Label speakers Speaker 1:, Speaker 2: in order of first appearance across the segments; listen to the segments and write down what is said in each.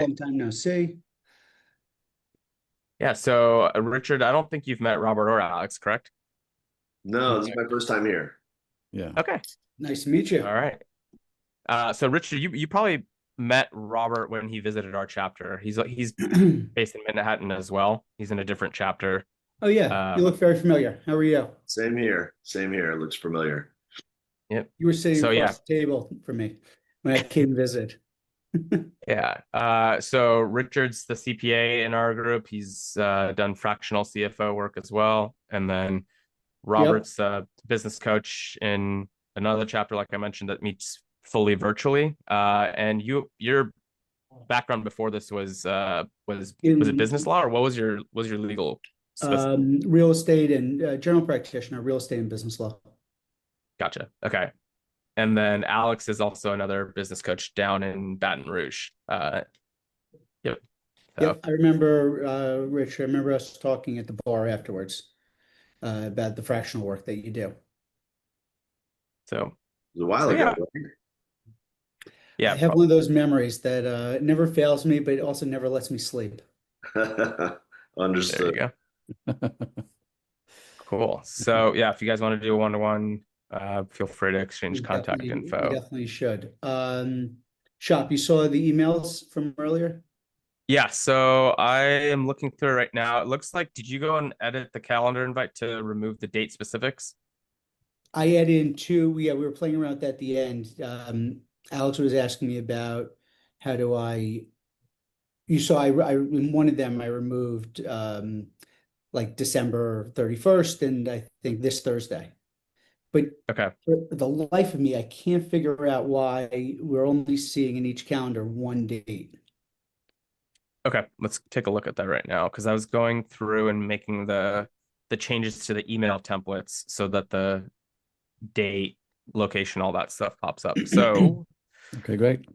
Speaker 1: Long time no see.
Speaker 2: Yeah, so Richard, I don't think you've met Robert or Alex, correct?
Speaker 3: No, this is my first time here.
Speaker 4: Yeah.
Speaker 2: Okay.
Speaker 1: Nice to meet you.
Speaker 2: All right. So Richard, you probably met Robert when he visited our chapter. He's based in Manhattan as well. He's in a different chapter.
Speaker 1: Oh yeah, you look very familiar. How are you?
Speaker 3: Same here. Same here. It looks familiar.
Speaker 2: Yep.
Speaker 1: You were sitting
Speaker 2: So yeah,
Speaker 1: across the table from me when I came visit.
Speaker 2: yeah. So Richard's the CPA in our group. He's done fractional CFO work as well, and then
Speaker 1: Yep.
Speaker 2: Robert's a business coach in another chapter, like I mentioned, that meets fully virtually. And your background before this was it
Speaker 1: In
Speaker 2: business law, or what was your legal specific?
Speaker 1: real estate and general practitioner, real estate and business law.
Speaker 2: Gotcha. Okay. And then Alex is also another business coach down in Baton Rouge. Yep. So,
Speaker 1: Yep, I remember, Rich, I remember us talking at the bar afterwards about the fractional work that you do.
Speaker 2: so,
Speaker 3: It was a while
Speaker 2: so
Speaker 3: ago,
Speaker 2: yeah,
Speaker 3: right?
Speaker 1: I
Speaker 2: yeah,
Speaker 1: have one of those memories that never fails me, but also never lets me sleep.
Speaker 2: there you
Speaker 3: Understood.
Speaker 2: go. Cool. So yeah, if you guys want to do a one-to-one, feel free to exchange contact
Speaker 1: We
Speaker 2: info.
Speaker 1: definitely should. Shop, you saw the emails from earlier?
Speaker 2: Yeah, so I am looking through it right now. It looks like, did you go and edit the calendar invite to remove the date specifics?
Speaker 1: I added in two, yeah, we were playing around with that at the end. Alex was asking me about how do you saw in one of them I removed like December 31st and I think this Thursday. But
Speaker 2: Okay.
Speaker 1: for the life of me, I can't figure out why we're only seeing in each calendar one date.
Speaker 2: Okay, let's take a look at that right now because I was going through and making the changes to the email templates so that the date, location, all that stuff pops up. So
Speaker 4: Okay, great.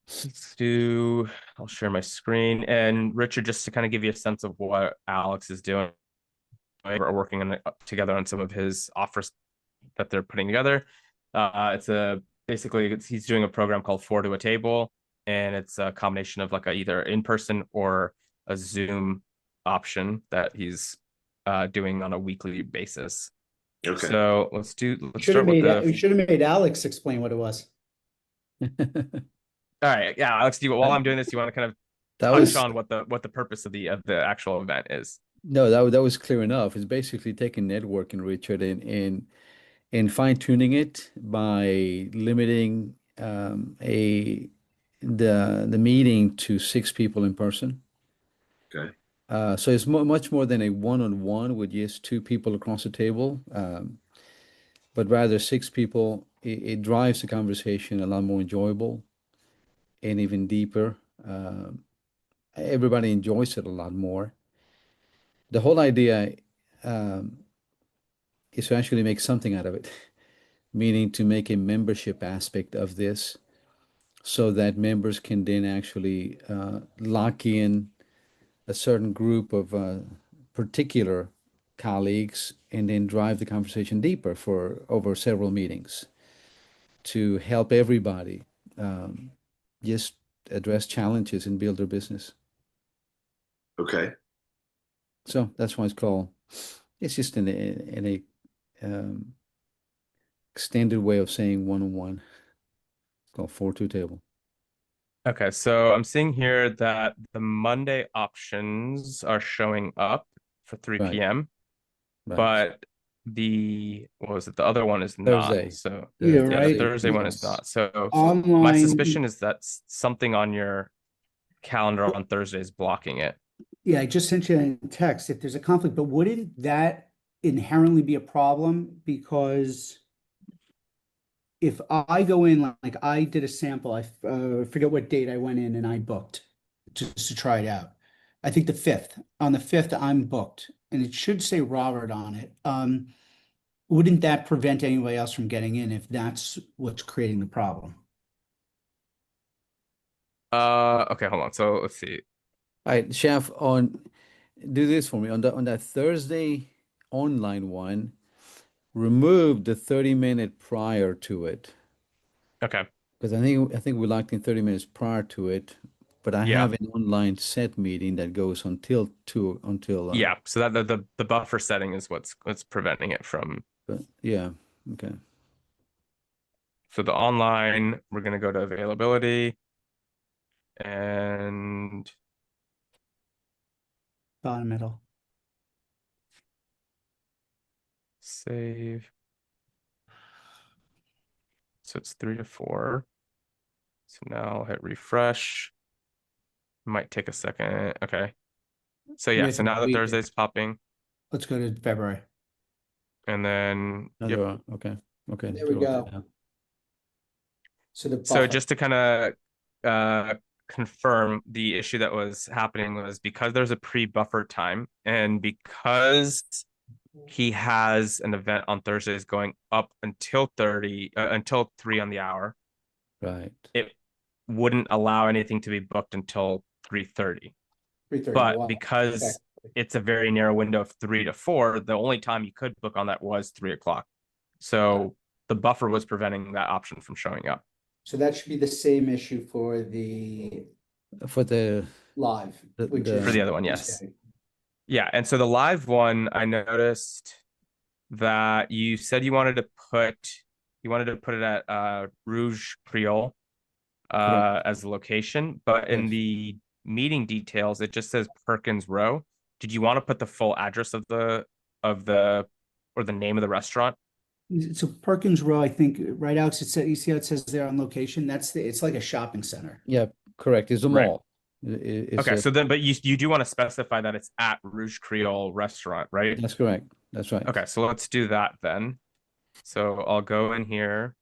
Speaker 2: let's do, I'll share my screen. And Richard, just to kind of give you a sense of what Alex is doing, we're working on together on some of his offers that they're putting together. It's a basically he's doing a program called Four to a Table, and it's a combination of like a either in person or a Zoom option that he's doing on a weekly basis.
Speaker 3: Okay.
Speaker 2: So let's start with
Speaker 1: We
Speaker 2: the
Speaker 1: should have made Alex explain what it was.
Speaker 2: all right. Yeah, Alex, while I'm doing this, you want to kind of
Speaker 4: That
Speaker 2: touch
Speaker 4: was
Speaker 2: on what the purpose of the actual event is?
Speaker 4: no, that was clear enough. It's basically taking networking, Richard, and fine-tuning it by limiting a the meeting to six people in person.
Speaker 3: Okay.
Speaker 4: So it's much more than a one-on-one with just two people across the table, but rather six people. It drives the conversation a lot more enjoyable and even deeper. Everybody enjoys it a lot more. The whole idea um, is to actually make something out of it, meaning to make a membership aspect of this so that members can then actually lock in a certain group of particular colleagues and then drive the conversation deeper for over several meetings to help everybody um, just address challenges and build their business.
Speaker 3: Okay.
Speaker 4: So that's why it's called, it's just in a um, extended way of saying one-on-one. It's called four two table.
Speaker 2: Okay, so I'm seeing here that the Monday options are showing up for 3
Speaker 4: Right,
Speaker 2: p.m.
Speaker 4: right.
Speaker 2: but the what was it? The other one is not.
Speaker 4: Thursday,
Speaker 2: So
Speaker 1: Yeah,
Speaker 4: the
Speaker 2: yeah, the
Speaker 1: right.
Speaker 4: Thursday
Speaker 2: Thursday one is
Speaker 4: meetings.
Speaker 2: not. So my
Speaker 1: Online,
Speaker 2: suspicion is that something on your calendar on Thursday is blocking it.
Speaker 1: yeah, I just sent you a text if there's a conflict, but wouldn't that inherently be a problem? Because if I go in, like I did a sample, I forget what date I went in and I booked just to try it out. I think the 5th. On the 5th, I'm booked and it should say Robert on it. Wouldn't that prevent anybody else from getting in if that's what's creating the problem?
Speaker 2: Okay, hold on. So let's see.
Speaker 4: All right, Chef, do this for me. On that Thursday online one, remove the 30-minute prior to it.
Speaker 2: Okay.
Speaker 4: Because I think we locked in 30 minutes prior to it, but I
Speaker 2: Yeah.
Speaker 4: have an online set meeting that goes until 2 until
Speaker 2: Yeah, so that the buffer setting is what's preventing it from.
Speaker 4: but yeah, okay.
Speaker 2: So the online, we're gonna go to availability and
Speaker 1: Bottom middle.
Speaker 2: save. So it's 3 to 4. So now I'll hit refresh. Might take a second. Okay. So yeah,
Speaker 1: Yeah,
Speaker 2: so now that Thursday's popping,
Speaker 1: Let's go to February.
Speaker 2: and then yep.
Speaker 4: Another, okay, okay.
Speaker 1: There we
Speaker 4: do it
Speaker 1: go.
Speaker 4: now.
Speaker 1: So the
Speaker 2: So
Speaker 1: buffer.
Speaker 2: just to kind of confirm, the issue that was happening was because there's a pre-buffer time, and because he has an event on Thursdays going up until 3 on the hour,
Speaker 4: Right.
Speaker 2: it wouldn't allow anything to be booked until 3:30.
Speaker 1: 3:30.
Speaker 2: But
Speaker 1: Wow.
Speaker 2: because it's a very narrow window of 3 to 4, the only time you could book on that was 3 o'clock. So the buffer was preventing that option from showing up.
Speaker 1: So that should be the same issue for the
Speaker 4: For the
Speaker 1: live,
Speaker 4: The-
Speaker 1: which
Speaker 4: the-
Speaker 1: is
Speaker 2: For the other one, yes.
Speaker 1: Tuesday.
Speaker 2: Yeah, and so the live one, I noticed that you said you wanted to put it at Rouge Creole
Speaker 4: Correct.
Speaker 2: as the location, but in
Speaker 4: Yes.
Speaker 2: the meeting details it just says Perkins Row. Did you want to put the full address of the or the name of the restaurant?
Speaker 1: So Perkins Row, I think, right, Alex, it said, you see how it says there on location? It's like a shopping center.
Speaker 4: Yeah, correct. It's a
Speaker 2: Right.
Speaker 4: mall. It's
Speaker 2: Okay,
Speaker 4: a-
Speaker 2: so then, but you do want to specify that it's at Rouge Creole restaurant, right?
Speaker 4: that's correct. That's right.
Speaker 2: Okay, so let's do that then. So I'll go in here.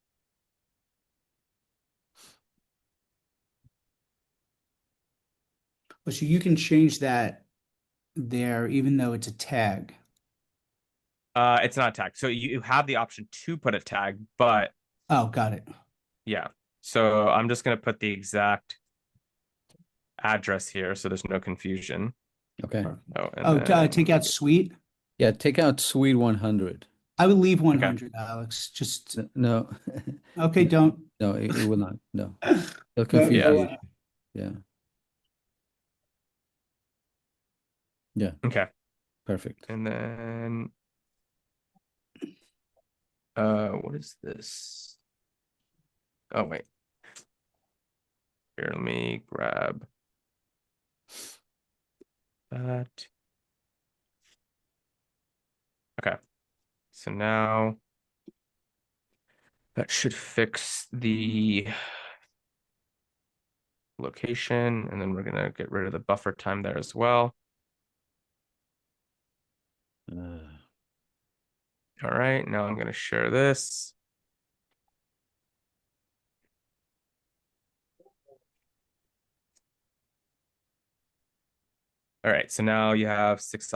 Speaker 1: So you can change that there, even though it's a tag.
Speaker 2: It's not tagged. So you have the option to put a tag, but
Speaker 1: Oh, got it.
Speaker 2: yeah. So I'm just gonna put the exact address here so there's no confusion.
Speaker 4: Okay.
Speaker 2: Oh, and
Speaker 1: Oh,
Speaker 2: then-
Speaker 1: take out suite.
Speaker 4: Yeah, take out Suite 100.
Speaker 1: I would leave 100, Alex. Just,
Speaker 4: No,
Speaker 1: okay, don't.
Speaker 4: no, it will not. No, it'll
Speaker 1: No,
Speaker 4: confuse
Speaker 2: Yeah.
Speaker 4: you. Yeah. Yeah,
Speaker 2: Okay.
Speaker 4: perfect.
Speaker 2: And then what is this? Oh wait. Here, let me grab that. Okay. So now that should fix the location, and then we're gonna get rid of the buffer time there as well. All right, now I'm gonna share this. All right, so now you have 6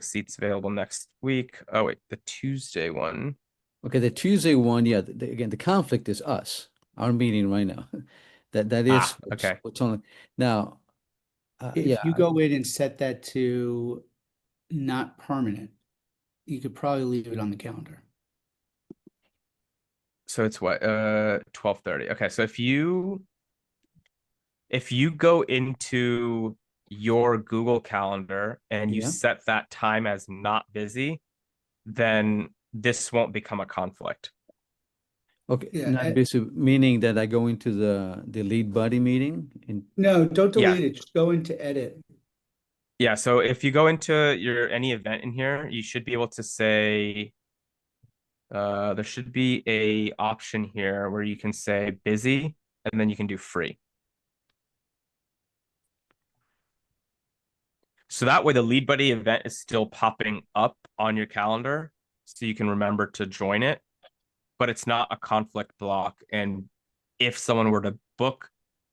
Speaker 2: seats available next week. Oh wait, the Tuesday one.
Speaker 4: Okay, the Tuesday one, yeah, again, the conflict is us, our meeting right now. That is
Speaker 2: Okay.
Speaker 4: what's on now.
Speaker 1: If
Speaker 4: Yeah,
Speaker 1: you go in and set that to not permanent, you could probably leave it on the calendar.
Speaker 2: So it's what 12:30. Okay, so if you go into your Google Calendar and you
Speaker 4: Yeah.
Speaker 2: set that time as not busy, then this won't become a conflict.
Speaker 4: okay,
Speaker 1: Yeah,
Speaker 4: not busy, meaning that I go into the LeadBuddy meeting and
Speaker 1: No, don't
Speaker 2: Yeah.
Speaker 1: delete it. Just go into edit.
Speaker 2: Yeah, so if you go into any event in here, you should be able to say there should be a option here where you can say busy and then you can do free. So that way the LeadBuddy event is still popping up on your calendar so you can remember to join it, but it's not a conflict block. And if someone were to book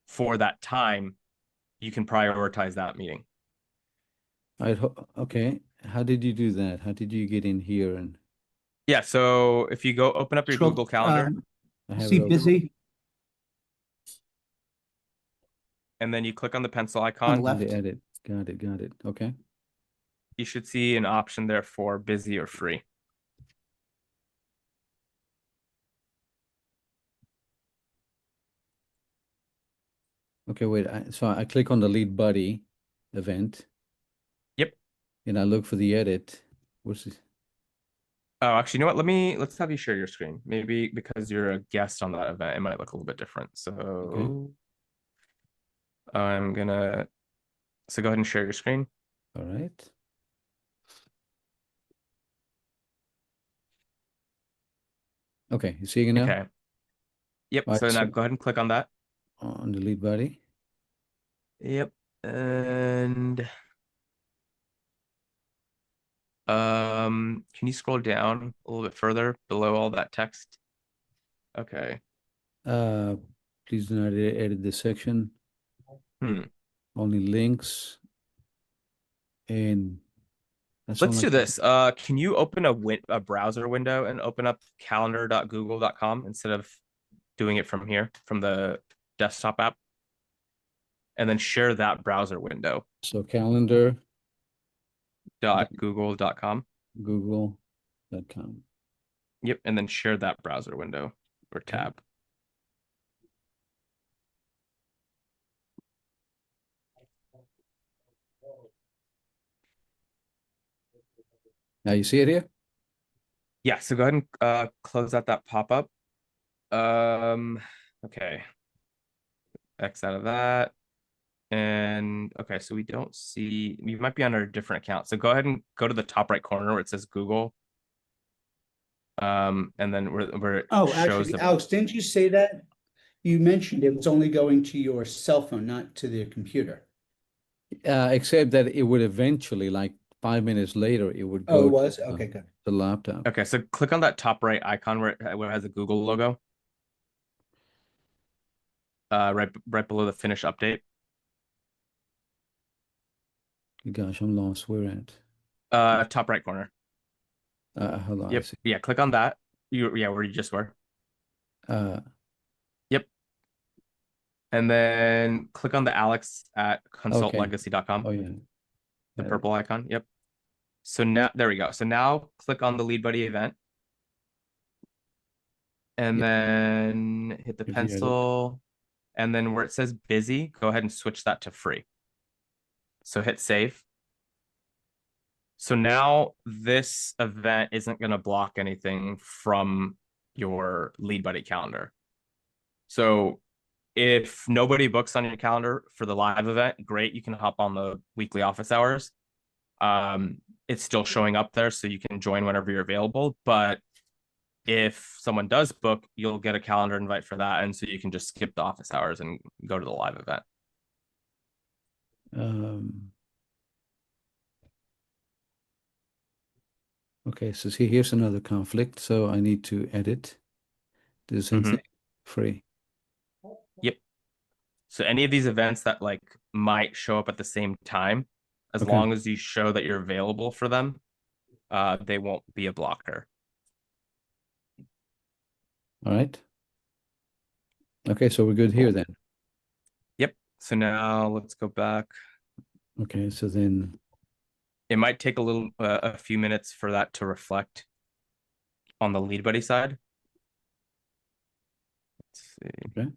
Speaker 2: for that time, you can prioritize that meeting.
Speaker 4: okay. How did you do that? How did you get in here and
Speaker 2: Yeah, so if you go open up your Google Calendar
Speaker 4: I have
Speaker 1: See
Speaker 4: it open?
Speaker 1: busy
Speaker 2: and then you click on the pencil
Speaker 1: on
Speaker 2: icon,
Speaker 1: the left.
Speaker 4: The edit. Got it. Okay.
Speaker 2: you should see an option there for busy or free.
Speaker 4: Okay, wait. So I click on the LeadBuddy event
Speaker 2: Yep.
Speaker 4: and I look for the edit. What's this?
Speaker 2: Oh, actually, you know what? Let's have you share your screen. Maybe because you're a guest on that event, it might look a little bit different. So I'm gonna so go ahead and share your screen.
Speaker 4: All right. Okay, you seeing it now?
Speaker 2: Okay. Yep.
Speaker 4: All right,
Speaker 2: So now
Speaker 4: so
Speaker 2: go ahead and click on that.
Speaker 4: on the LeadBuddy.
Speaker 2: Yep. And can you scroll down a little bit further below all that text? Okay.
Speaker 4: Uh, please do not edit this section.
Speaker 2: Hmm.
Speaker 4: Only links and that's all
Speaker 2: Let's
Speaker 4: I
Speaker 2: do
Speaker 4: can.
Speaker 2: this. Can you open a browser window and open up calendar.google.com instead of doing it from here, from the desktop app, and then share that browser window
Speaker 4: So calendar
Speaker 2: .google.com.
Speaker 4: google.com.
Speaker 2: Yep, and then share that browser window or
Speaker 4: Okay.
Speaker 2: tab.
Speaker 4: Now you see it here?
Speaker 2: Yeah, so go ahead and close out that pop-up. Okay. X out of that. And okay, so we don't see, you might be under a different account. So go ahead and go to the top right corner where it says Google. And then where it
Speaker 1: Oh,
Speaker 2: shows
Speaker 1: actually,
Speaker 2: the
Speaker 1: Alex, didn't you say that? You mentioned it was only going to your cell phone, not to the computer.
Speaker 4: Except that it would eventually, like 5 minutes later, it would
Speaker 1: Oh,
Speaker 4: go
Speaker 1: it was?
Speaker 4: to
Speaker 1: Okay, good.
Speaker 4: the laptop.
Speaker 2: Okay, so click on that top right icon where it has a Google logo. Right below the finish update.
Speaker 4: Gosh, I'm lost. Where at?
Speaker 2: Top right corner.
Speaker 4: Hold on. I
Speaker 2: Yep.
Speaker 4: see.
Speaker 2: Yeah, click on that. Yeah, where you just were.
Speaker 4: Uh,
Speaker 2: Yep. And then click on the Alex at
Speaker 4: okay.
Speaker 2: consultlegacy.com,
Speaker 4: Oh yeah.
Speaker 2: the
Speaker 4: Got it.
Speaker 2: purple icon. Yep. So now there we go. So now click on the LeadBuddy event and
Speaker 4: Yeah.
Speaker 2: then hit the
Speaker 4: Here's the edit.
Speaker 2: pencil. And then where it says busy, go ahead and switch that to free. So hit save. So now this event isn't going to block anything from your LeadBuddy calendar. So if nobody books on your calendar for the live event, great. You can hop on the weekly office hours. It's still showing up there, so you can join whenever you're available. But if someone does book, you'll get a calendar invite for that. And so you can just skip the office hours and go to the live event.
Speaker 4: Um, okay, so see, here's another conflict. So I need to edit. Do the same thing. Free.
Speaker 2: Yep. So any of these events that like might show up at the same time, as
Speaker 4: Okay.
Speaker 2: long as you show that you're available for them, they won't be a blocker.
Speaker 4: All right. Okay, so we're good here
Speaker 2: Cool.
Speaker 4: then.
Speaker 2: Yep. So now let's go back.
Speaker 4: Okay, so then
Speaker 2: It might take a few minutes for that to reflect on the LeadBuddy side. Let's see.
Speaker 4: okay.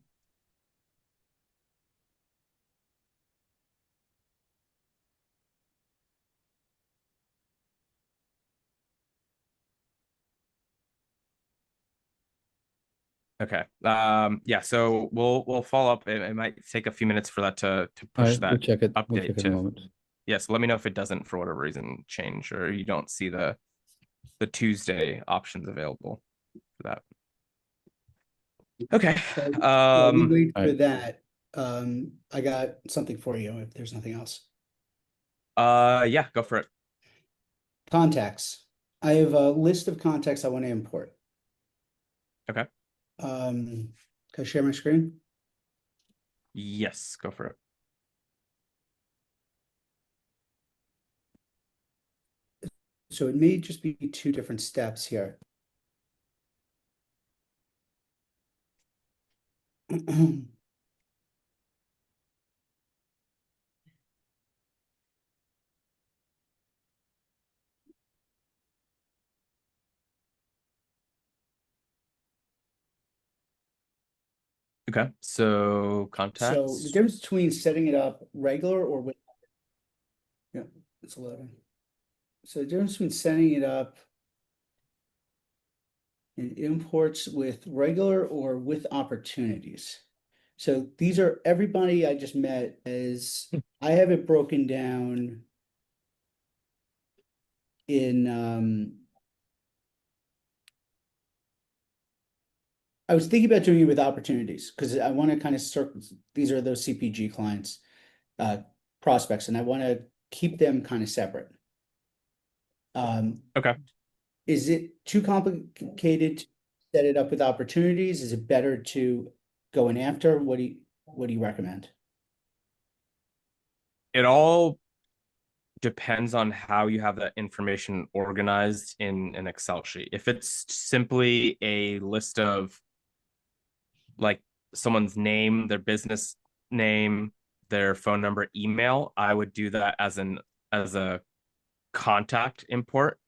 Speaker 2: Okay. Yeah, so we'll follow up. It might take a few minutes for that to
Speaker 4: All
Speaker 2: push
Speaker 4: right, we'll
Speaker 2: that
Speaker 4: check it. We'll
Speaker 2: update
Speaker 4: check it in a
Speaker 2: to.
Speaker 4: moment.
Speaker 2: Yes, let me know if it doesn't for whatever reason change or you don't see the Tuesday options available for that. Okay.
Speaker 1: While we wait
Speaker 4: all
Speaker 1: for
Speaker 4: right.
Speaker 1: that, I got something for you if there's nothing else.
Speaker 2: Yeah, go for it.
Speaker 1: Contacts. I have a list of contacts I want to import.
Speaker 2: Okay.
Speaker 1: Can I share my screen?
Speaker 2: Yes, go for it.
Speaker 1: So it may just be two different steps here.
Speaker 2: Okay, so
Speaker 1: So
Speaker 2: contacts.
Speaker 1: the difference between setting it up regular or with. Yeah, it's 11. So the difference between setting it up in imports with regular or with opportunities. So these are everybody I just met as, I have it broken down in, I was thinking about doing it with opportunities because I want to kind of circle, these are those CPG clients, prospects, and I want to keep them kind of separate.
Speaker 2: Okay.
Speaker 1: Is it too complicated to set it up with opportunities? Is it better to go in after? What do you recommend?
Speaker 2: It all depends on how you have that information organized in an Excel sheet. If it's simply a list of like someone's name, their business name, their phone number, email, I would do that as a contact import.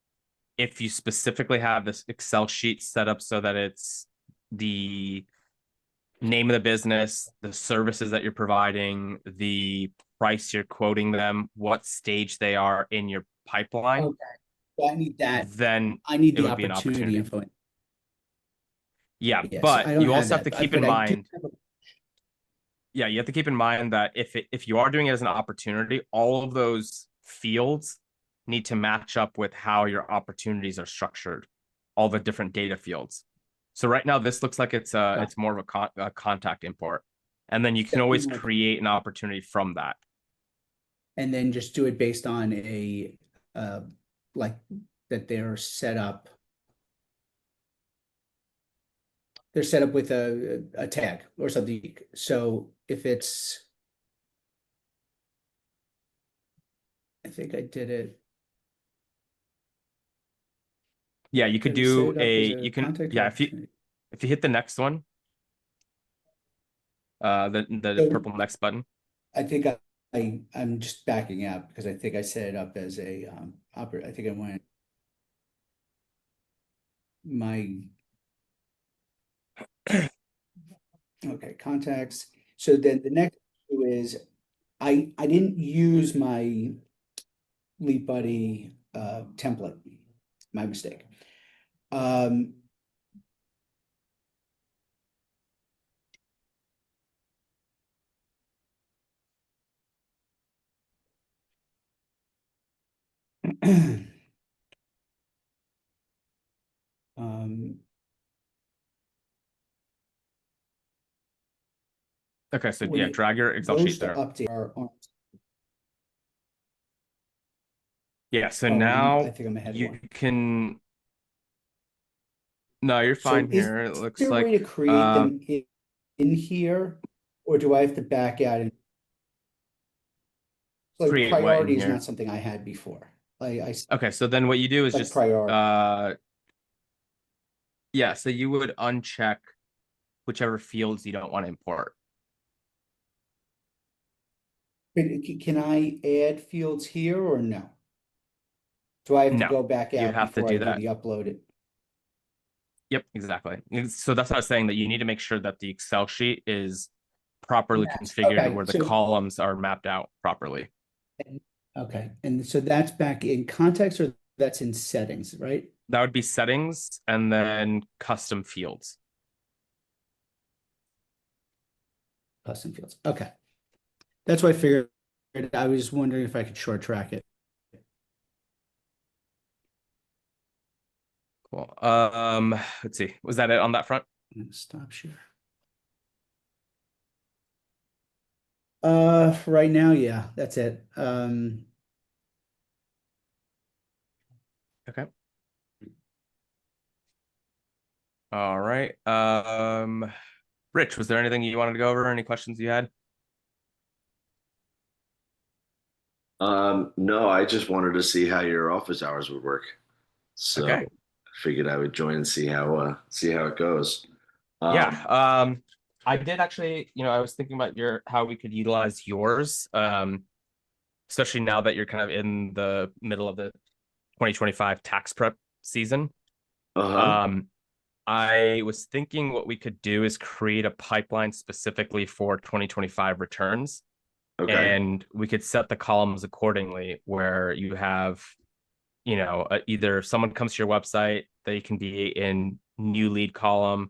Speaker 2: If you specifically have this Excel sheet set up so that it's the name of the business, the services that you're providing, the price you're quoting them, what stage they are in your pipeline,
Speaker 1: Okay, so I need that.
Speaker 2: then
Speaker 1: I need
Speaker 2: it
Speaker 1: the
Speaker 2: would be an
Speaker 1: opportunity
Speaker 2: opportunity.
Speaker 1: info.
Speaker 2: Yeah,
Speaker 1: Yes,
Speaker 2: but
Speaker 1: I don't
Speaker 2: you
Speaker 1: have
Speaker 2: also have
Speaker 1: that,
Speaker 2: to keep in
Speaker 1: but I do
Speaker 2: mind,
Speaker 1: have
Speaker 2: yeah, you have to keep in mind that if you are doing it as an opportunity, all of those fields need to match up with how your opportunities are structured, all the different data fields. So right now, this looks like it's more of a contact import, and then you can always create an opportunity from that.
Speaker 1: and then just do it based on a, like, that they're set up. They're set up with a tag or something. So if it's, I think I did it.
Speaker 2: Yeah, you could
Speaker 1: Did I set
Speaker 2: do
Speaker 1: it up as
Speaker 2: you
Speaker 1: a
Speaker 2: can,
Speaker 1: contact or
Speaker 2: yeah,
Speaker 1: opportunity?
Speaker 2: if you hit the next one, the
Speaker 1: So
Speaker 2: purple next button.
Speaker 1: I think I'm just backing out because I think I set it up as a, I think I went my, okay, contacts. So then the next issue is I didn't use my LeadBuddy template. My mistake. Um, um,
Speaker 2: Okay, so
Speaker 1: when
Speaker 2: yeah,
Speaker 1: it
Speaker 2: drag your Excel
Speaker 1: goes
Speaker 2: sheet
Speaker 1: to
Speaker 2: there.
Speaker 1: update
Speaker 2: Yeah, so
Speaker 1: oh, I
Speaker 2: now
Speaker 1: think I'm ahead of
Speaker 2: you
Speaker 1: one.
Speaker 2: can. No, you're
Speaker 1: So
Speaker 2: fine
Speaker 1: is
Speaker 2: here. It looks
Speaker 1: there a way
Speaker 2: like
Speaker 1: to create them in here, or do I have to back out and like
Speaker 2: create what in
Speaker 1: priority is not
Speaker 2: here.
Speaker 1: something I had before.
Speaker 2: Okay, so then what you do is
Speaker 1: Like
Speaker 2: just
Speaker 1: priority.
Speaker 2: yeah, so you would uncheck whichever fields you don't want to import.
Speaker 1: Can I add fields here or no? Do I have to
Speaker 2: No,
Speaker 1: go back
Speaker 2: you'd
Speaker 1: out
Speaker 2: have to
Speaker 1: before I
Speaker 2: do
Speaker 1: do
Speaker 2: that.
Speaker 1: the upload it?
Speaker 2: Yep, exactly. So that's what I was saying, that you need to make sure that the Excel sheet is properly
Speaker 1: Yes.
Speaker 2: configured
Speaker 1: Okay,
Speaker 2: where the
Speaker 1: so
Speaker 2: columns are mapped out properly.
Speaker 1: okay, and so that's back in context or that's in settings, right?
Speaker 2: That would be settings and then custom fields.
Speaker 1: Custom fields. Okay. That's what I figured. I was just wondering if I could short track it.
Speaker 2: Cool. Let's see. Was that it on that front?
Speaker 1: Stop share. Right now, yeah, that's it.
Speaker 2: Okay. All right. Rich, was there anything you wanted to go over? Any questions you had?
Speaker 3: No, I just wanted to see how your office hours would work. So
Speaker 2: Okay.
Speaker 3: I figured I would join and see how it goes.
Speaker 2: Yeah.
Speaker 3: Um,
Speaker 2: I did actually, I was thinking about how we could utilize yours. Especially now that you're kind of in the middle of the 2025 tax prep season.
Speaker 3: uh-huh.
Speaker 2: I was thinking what we could do is create a pipeline specifically for 2025 returns.
Speaker 3: Okay.
Speaker 2: And we could set the columns accordingly where you have, either someone comes to your website, they can be in new lead column.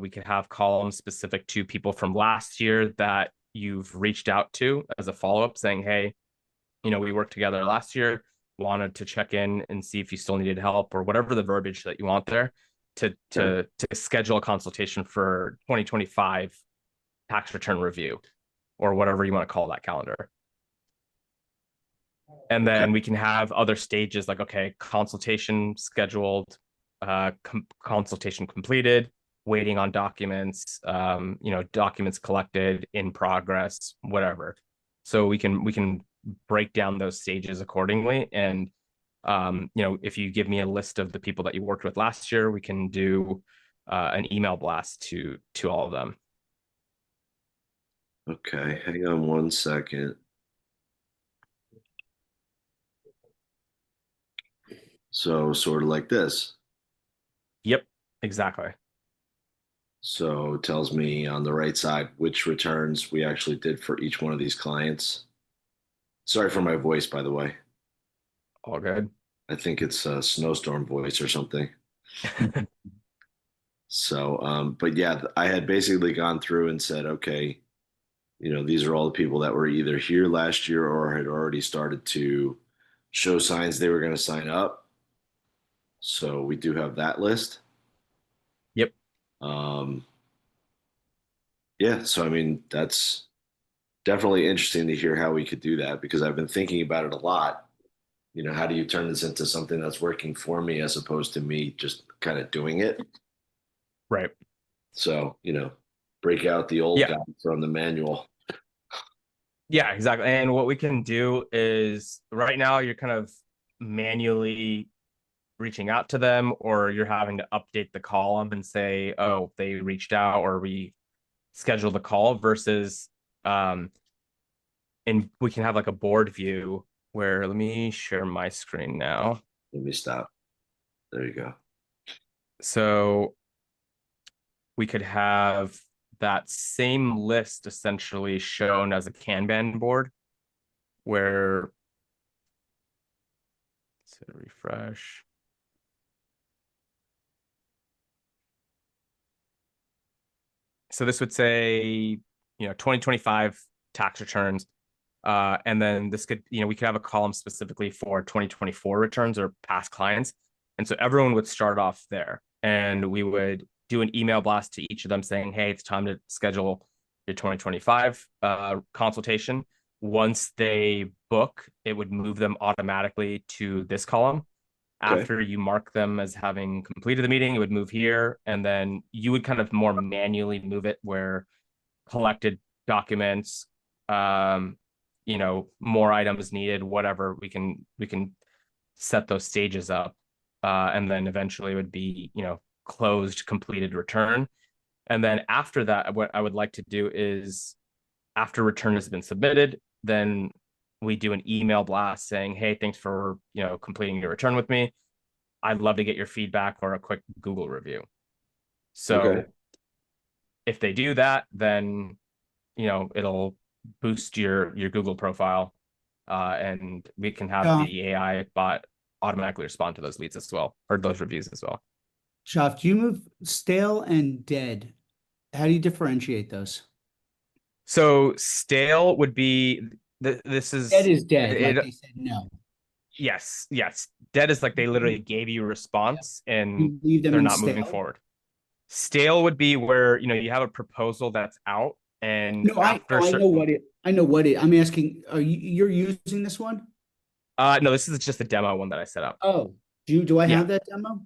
Speaker 2: We could have columns specific to people from last year that you've reached out to as a follow-up saying, hey, we worked together last year, wanted to check in and see if you still needed help or whatever the verbiage that you want there to schedule a consultation for 2025 tax return review or whatever you want to call that calendar. And then we can have other stages like, okay, consultation scheduled, consultation completed, waiting on documents, documents collected, in progress, whatever. So we can break down those stages accordingly. And if you give me a list of the people that you worked with last year, we can do an email blast to all of them.
Speaker 3: Okay, hang on one second. So sort of like this.
Speaker 2: Yep, exactly.
Speaker 3: So it tells me on the right side which returns we actually did for each one of these clients. Sorry for my voice, by the way.
Speaker 2: All good.
Speaker 3: I think it's a snowstorm voice or something. So, but yeah, I had basically gone through and said, okay, these are all the people that were either here last year or had already started to show signs they were going to sign up. So we do have that list.
Speaker 2: Yep.
Speaker 3: Yeah, so I mean, that's definitely interesting to hear how we could do that because I've been thinking about it a lot. How do you turn this into something that's working for me as opposed to me just kind of doing it?
Speaker 2: Right.
Speaker 3: So, break out the old guy from the manual.
Speaker 2: Yeah, exactly. And what we can do is right now you're kind of manually reaching out to them, or you're having to update the column and say, oh, they reached out or we scheduled the call versus and we can have like a board view where let me share my screen now.
Speaker 3: Let me stop. There you go.
Speaker 2: So we could have that same list essentially shown as a Kanban board where let's hit refresh. So this would say, 2025 tax returns. And then this could, we could have a column specifically for 2024 returns or past clients. And so everyone would start off there and we would do an email blast to each of them saying, hey, it's time to schedule your 2025 consultation. Once they book, it would move them automatically to this column.
Speaker 3: Okay.
Speaker 2: After you mark them as having completed the meeting, it would move here. And then you would kind of more manually move it where collected documents, more items needed, whatever, we can set those stages up. And then eventually it would be, closed, completed return. And then after that, what I would like to do is after return has been submitted, then we do an email blast saying, hey, thanks for, completing your return with me. I'd love to get your feedback or a quick Google review. So if they do that, then, it'll boost your Google profile. And we can have the AI bot automatically respond to those leads as well, or those reviews as well.
Speaker 1: Shaf, do you move stale and dead? How do you differentiate those?
Speaker 2: So stale would be this is
Speaker 1: Dead is dead, like they said no.
Speaker 2: Yes. Dead is like they literally gave you a response and
Speaker 1: You leave them
Speaker 2: they're
Speaker 1: in
Speaker 2: not moving
Speaker 1: stale?
Speaker 2: forward. Stale would be where you have a proposal that's out and
Speaker 1: No, I know what it. I'm asking, you're using this one?
Speaker 2: No, this is just a demo one that I set up.
Speaker 1: Oh, do I have that demo?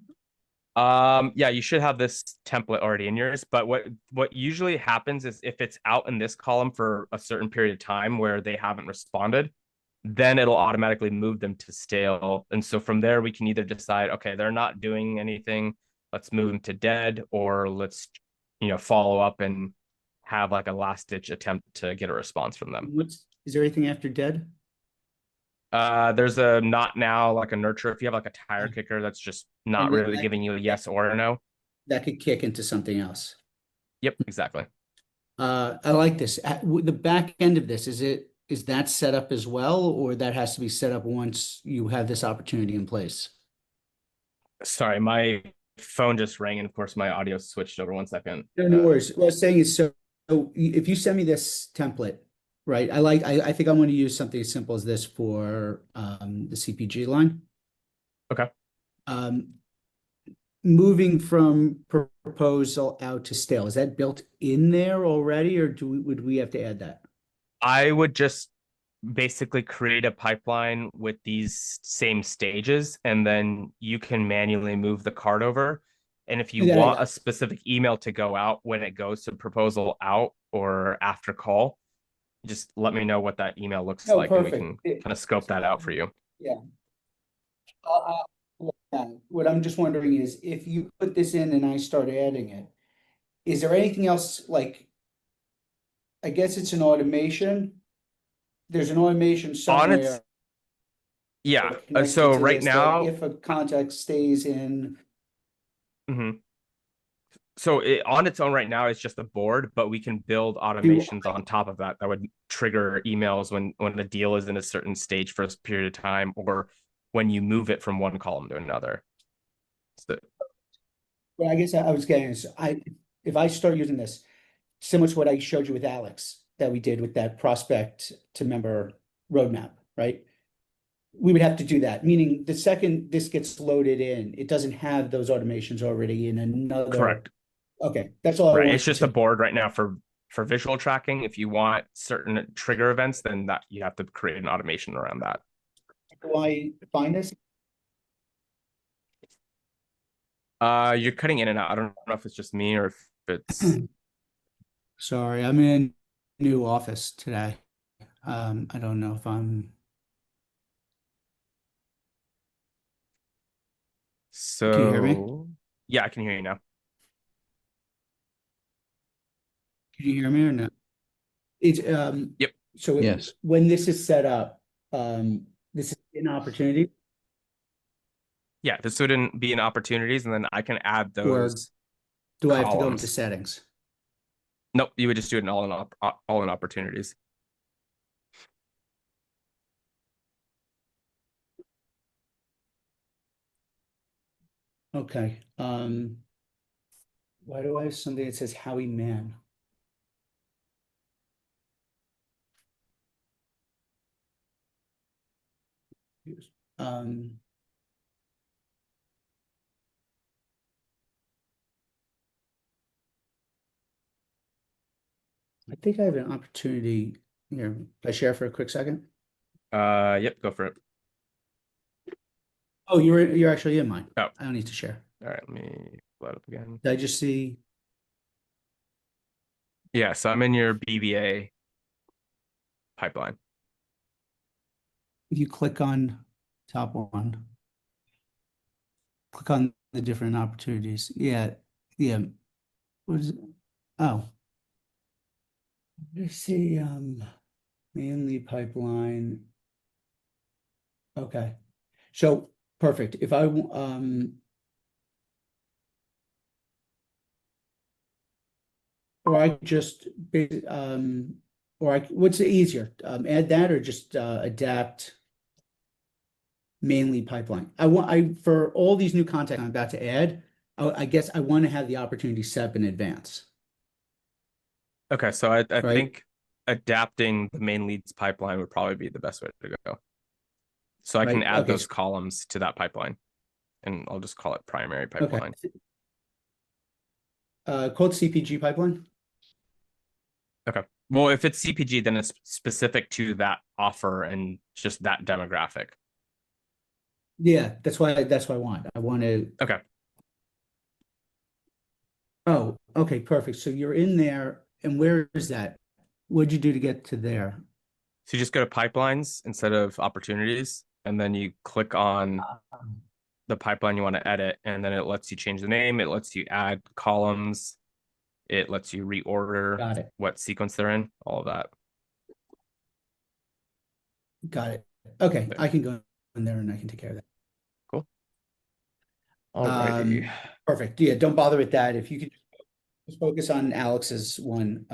Speaker 2: Yeah, you should have this template already in yours, but what usually happens is if it's out in this column for a certain period of time where they haven't responded, then it'll automatically move them to stale. And so from there, we can either decide, okay, they're not doing anything, let's move them to dead, or let's, follow up and have like a last ditch attempt to get a response from them.
Speaker 1: Is there anything after dead?
Speaker 2: There's a not now, like a nurture. If you have like a tire kicker that's just not really giving you a yes or a no.
Speaker 1: that could kick into something else.
Speaker 2: Yep, exactly.
Speaker 1: I like this. The back end of this, is that set up as well, or that has to be set up once you have this opportunity in place?
Speaker 2: Sorry, my phone just rang, and of course my audio switched over. 1 second.
Speaker 1: No worries. What I was saying is, so if you send me this template, right? I think I'm going to use something as simple as this for the CPG line.
Speaker 2: Okay.
Speaker 1: Moving from proposal out to stale, is that built in there already, or would we have to add that?
Speaker 2: I would just basically create a pipeline with these same stages, and then you can manually move the card over. And if you
Speaker 1: Yeah,
Speaker 2: want
Speaker 1: yeah.
Speaker 2: a specific email to go out when it goes to proposal out or after call, just let me know what that email looks
Speaker 1: No,
Speaker 2: like, and we
Speaker 1: perfect.
Speaker 2: can kind of scope that out for you.
Speaker 1: Yeah. What I'm just wondering is, if you put this in and I start adding it, is there anything else, like, I guess it's an automation? There's an automation
Speaker 2: On its,
Speaker 1: somewhere
Speaker 2: yeah.
Speaker 1: connected
Speaker 2: So
Speaker 1: to
Speaker 2: right
Speaker 1: this, that
Speaker 2: now,
Speaker 1: if a contact stays in,
Speaker 2: mhm. So on its own right now, it's just a board, but we can build
Speaker 1: do,
Speaker 2: automations on top of that that would trigger emails when the deal is in a certain stage for a period of time, or when you move it from one column to another. So,
Speaker 1: well, I guess I was getting is, if I start using this, similar to what I showed you with Alex, that we did with that prospect to member roadmap, right? We would have to do that, meaning the second this gets loaded in, it doesn't have those automations already in another.
Speaker 2: correct.
Speaker 1: Okay, that's all I
Speaker 2: Right.
Speaker 1: want
Speaker 2: It's just a board right now for visual tracking. If you want certain trigger events, then that you have to create an automation around that.
Speaker 1: Do I find this?
Speaker 2: You're cutting in and out. I don't know if it's just me or if it's
Speaker 1: Sorry, I'm in a new office today. I don't know if I'm, can you hear me?
Speaker 2: so. Yeah, I can hear you now.
Speaker 1: Can you hear me or no? It's,
Speaker 2: Yep.
Speaker 1: so
Speaker 4: Yes.
Speaker 1: when this is set up, this is an opportunity,
Speaker 2: Yeah, this wouldn't be in opportunities, and then I can add
Speaker 1: or
Speaker 2: those
Speaker 1: do I have to go into
Speaker 2: columns.
Speaker 1: settings?
Speaker 2: Nope, you would just do it in all in opportunities.
Speaker 1: Okay, why do I have something that says Howie Man? Um, I think I have an opportunity here. Can I share for a quick second?
Speaker 2: Yep, go for it.
Speaker 1: Oh, you're actually in mine.
Speaker 2: Oh.
Speaker 1: I don't need to share.
Speaker 2: All right, let me load up again.
Speaker 1: Did I just see?
Speaker 2: Yeah, so I'm in your BBA pipeline.
Speaker 1: If you click on top one, click on the different opportunities. Yeah, yeah. What is it? Oh. Let's see, mainly pipeline. Okay. So perfect. If I or I just or what's easier? Add that or just adapt mainly pipeline. I for all these new content I'm about to add, I guess I want to have the opportunity set up in advance,
Speaker 2: Okay, so I
Speaker 1: right?
Speaker 2: think adapting the main leads pipeline would probably be the best way to go. So I can
Speaker 1: Right.
Speaker 2: add
Speaker 1: Okay.
Speaker 2: those columns to that pipeline, and I'll just call it primary
Speaker 1: Okay.
Speaker 2: pipeline.
Speaker 1: Called CPG pipeline.
Speaker 2: Okay. Well, if it's CPG, then it's specific to that offer and just that demographic.
Speaker 1: Yeah, that's why I want. I want to.
Speaker 2: Okay.
Speaker 1: Oh, okay, perfect. So you're in there, and where is that? What'd you do to get to there?
Speaker 2: So you just go to pipelines instead of opportunities, and then you click on the pipeline you want to edit, and then it lets you change the name. It lets you add columns. It lets you reorder
Speaker 1: Got it.
Speaker 2: what sequence they're in, all of that.
Speaker 1: Got it. Okay,
Speaker 2: There.
Speaker 1: I can go in there and I can take care of that.
Speaker 2: Cool. Alrighty.
Speaker 1: Perfect. Yeah, don't bother with that. If you could just focus on Alex's one,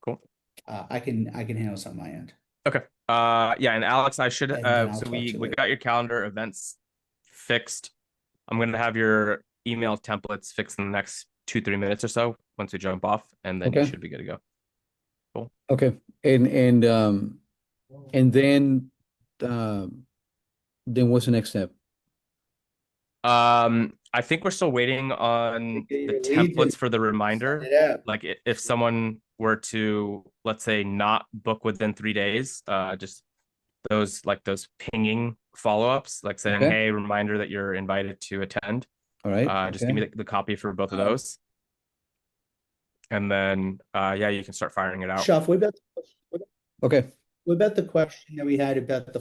Speaker 2: Cool.
Speaker 1: I can handle this on my end.
Speaker 2: Okay. Yeah, and Alex, I should
Speaker 1: And then I'll
Speaker 2: so
Speaker 1: talk
Speaker 2: we
Speaker 1: to you
Speaker 2: we
Speaker 1: later.
Speaker 2: got your calendar events fixed. I'm gonna have your email templates fixed in the next 2-3 minutes or so once we jump off, and then you
Speaker 4: Okay.
Speaker 2: should be good to go. Cool.
Speaker 4: Okay. And then what's the next step?
Speaker 2: I think we're still waiting on
Speaker 1: Get
Speaker 2: the
Speaker 1: your leads and
Speaker 2: templates for the reminder.
Speaker 1: send it out.
Speaker 2: Like if someone were to, let's say, not book within 3 days, just those pinging follow-ups, like saying,
Speaker 4: Okay.
Speaker 2: hey, reminder that you're invited to attend.
Speaker 4: All right.
Speaker 2: Just give me the copy for both of those. And then yeah, you can start firing it out.
Speaker 1: Shuff,
Speaker 4: Okay.
Speaker 1: what about the question that we had about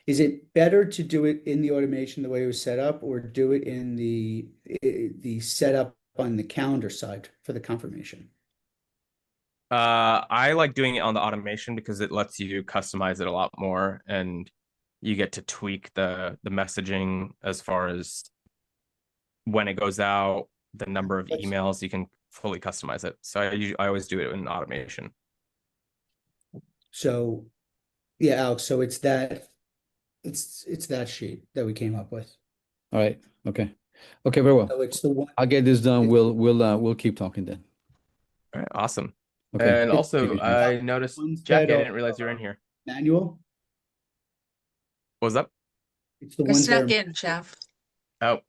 Speaker 1: is it better to do it in the automation the way it was set up, or do it in the setup on the calendar side for the confirmation?
Speaker 2: I like doing it on the automation because it lets you customize it a lot more, and you get to tweak the messaging as far as when it goes out, the number of emails. You can fully customize it. So I always do it in automation.
Speaker 1: So, yeah, Alex, so it's that sheet that we came up with.
Speaker 4: All right. Okay. Okay, very well.
Speaker 1: So it's the one.
Speaker 4: I'll get this done. We'll keep talking then.
Speaker 2: All right, awesome.
Speaker 4: Okay.
Speaker 2: And also,
Speaker 4: Thank you.
Speaker 2: I noticed,
Speaker 1: Ones
Speaker 2: Jackie,
Speaker 1: that
Speaker 2: I
Speaker 1: are,
Speaker 2: didn't realize you're in here.
Speaker 1: Manual.
Speaker 2: What was that?
Speaker 1: It's the
Speaker 5: I
Speaker 1: ones that
Speaker 5: snuck
Speaker 1: are
Speaker 5: in, Jeff.
Speaker 2: Oh.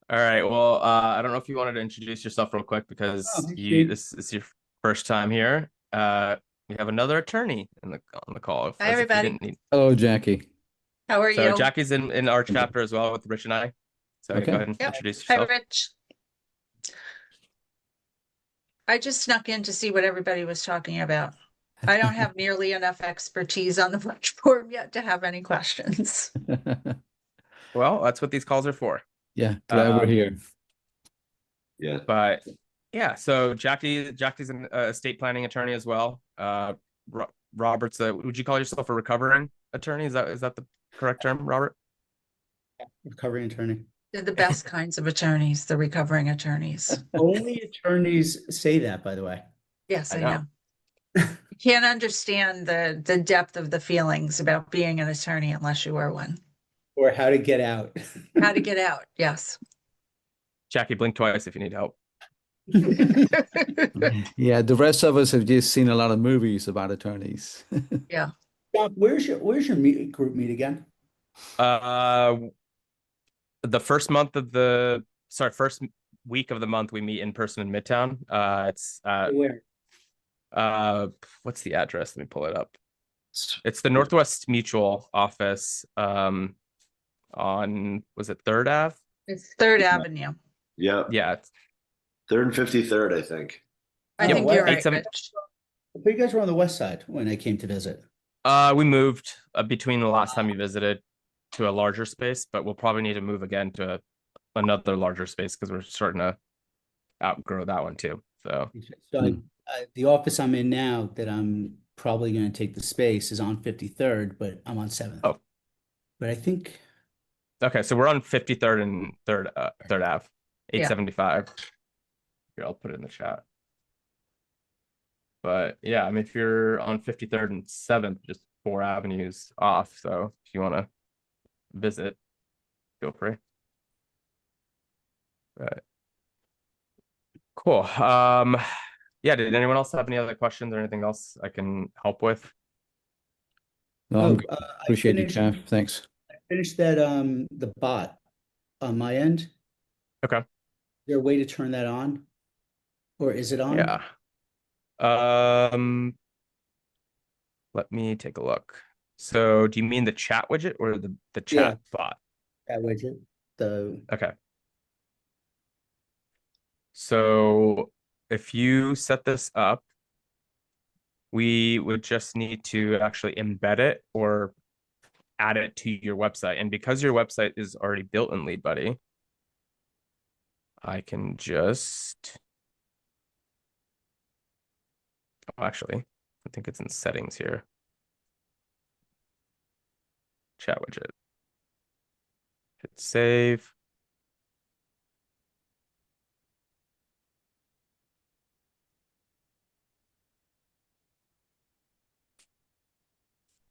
Speaker 2: All right. Well, I don't know if you wanted to introduce yourself real quick because
Speaker 1: Oh, hey, Steve.
Speaker 2: this is your first time here. We have another attorney on the call.
Speaker 5: Hi, everybody.
Speaker 4: Hello, Jackie.
Speaker 5: How are
Speaker 2: So
Speaker 5: you?
Speaker 2: Jackie's in our chapter as well with Rich and I. So
Speaker 4: Okay.
Speaker 2: go ahead and
Speaker 5: Yep.
Speaker 2: introduce
Speaker 5: Hi,
Speaker 2: yourself.
Speaker 5: Rich. I just snuck in to see what everybody was talking about. I don't have nearly enough expertise on the platform yet to have any questions.
Speaker 2: Well, that's what these calls are for.
Speaker 4: Yeah, glad we're here.
Speaker 3: Yeah.
Speaker 2: But yeah, so Jackie's an estate planning attorney as well. Robert's would you call yourself a recovering attorney? Is that the correct term, Robert?
Speaker 1: recovering attorney.
Speaker 5: They're the best kinds of attorneys, the recovering attorneys.
Speaker 1: Only attorneys say that, by the way.
Speaker 5: Yes,
Speaker 2: I
Speaker 5: I
Speaker 2: know.
Speaker 5: know. You can't understand the depth of the feelings about being an attorney unless you are one.
Speaker 1: Or how to get out.
Speaker 5: How to get out, yes.
Speaker 2: Jackie, blink twice if you need help.
Speaker 4: Yeah, the rest of us have just seen a lot of movies about attorneys.
Speaker 5: Yeah.
Speaker 1: Doc, where's your group meet again?
Speaker 2: The first week of the month we meet in person in Midtown. It's
Speaker 1: Where?
Speaker 2: what's the address? Let me pull it up. It's the Northwest Mutual office on, was it 3rd Ave?
Speaker 5: It's 3rd Avenue.
Speaker 3: Yeah.
Speaker 2: Yeah.
Speaker 3: 3rd and 53rd, I think.
Speaker 5: I
Speaker 2: Yeah,
Speaker 5: think
Speaker 1: well,
Speaker 5: you're right,
Speaker 2: 87
Speaker 5: Rich.
Speaker 1: I think you guys were on the west side when I came to visit.
Speaker 2: We moved between the last time you visited to a larger space, but we'll probably need to move again to another larger space because we're starting to outgrow that one too. So
Speaker 1: So the office I'm in now that I'm probably going to take the space is on 53rd, but I'm on 7th.
Speaker 2: Oh.
Speaker 1: But I think
Speaker 2: okay, so we're on 53rd and 3rd Ave, 875. Here, I'll put it in the chat. But yeah, I mean, if you're on 53rd and 7th, just 4 avenues off. So if you want to visit, feel free. But cool. Yeah, did anyone else have any other questions or anything else I can help with?
Speaker 4: No, I'm good.
Speaker 1: I
Speaker 4: Appreciate you,
Speaker 1: finished-
Speaker 4: Jeff. Thanks.
Speaker 1: finished that the bot on my end.
Speaker 2: Okay.
Speaker 1: Is there a way to turn that on? Or is it on?
Speaker 2: Yeah. Let me take a look. So do you mean the chat widget or the chat bot?
Speaker 1: That widget.
Speaker 2: Okay. So if you set this up, we would just need to actually embed it or add it to your website. And because your website is already built in LeadBuddy, I can just, oh, actually, I think it's in settings here. Chat widget. Hit save.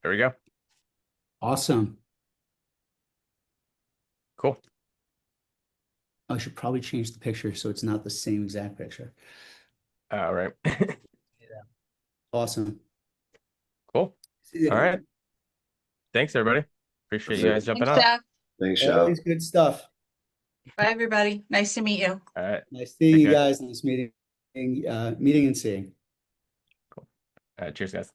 Speaker 2: There we go.
Speaker 1: Awesome.
Speaker 2: Cool.
Speaker 1: I should probably change the picture so it's not the same exact picture.
Speaker 2: All right.
Speaker 1: Awesome.
Speaker 2: Cool.
Speaker 1: See you
Speaker 2: All
Speaker 1: again.
Speaker 2: right. Thanks, everybody. Appreciate you
Speaker 3: Perfect.
Speaker 2: guys jumping
Speaker 5: Thanks,
Speaker 2: on.
Speaker 5: Zach.
Speaker 3: Thanks, Shao.
Speaker 1: Always good stuff.
Speaker 5: Bye, everybody. Nice to meet you.
Speaker 2: All right.
Speaker 1: Nice seeing
Speaker 2: Take
Speaker 1: you
Speaker 2: care.
Speaker 1: guys. Nice meeting and seeing.
Speaker 2: Cheers, guys.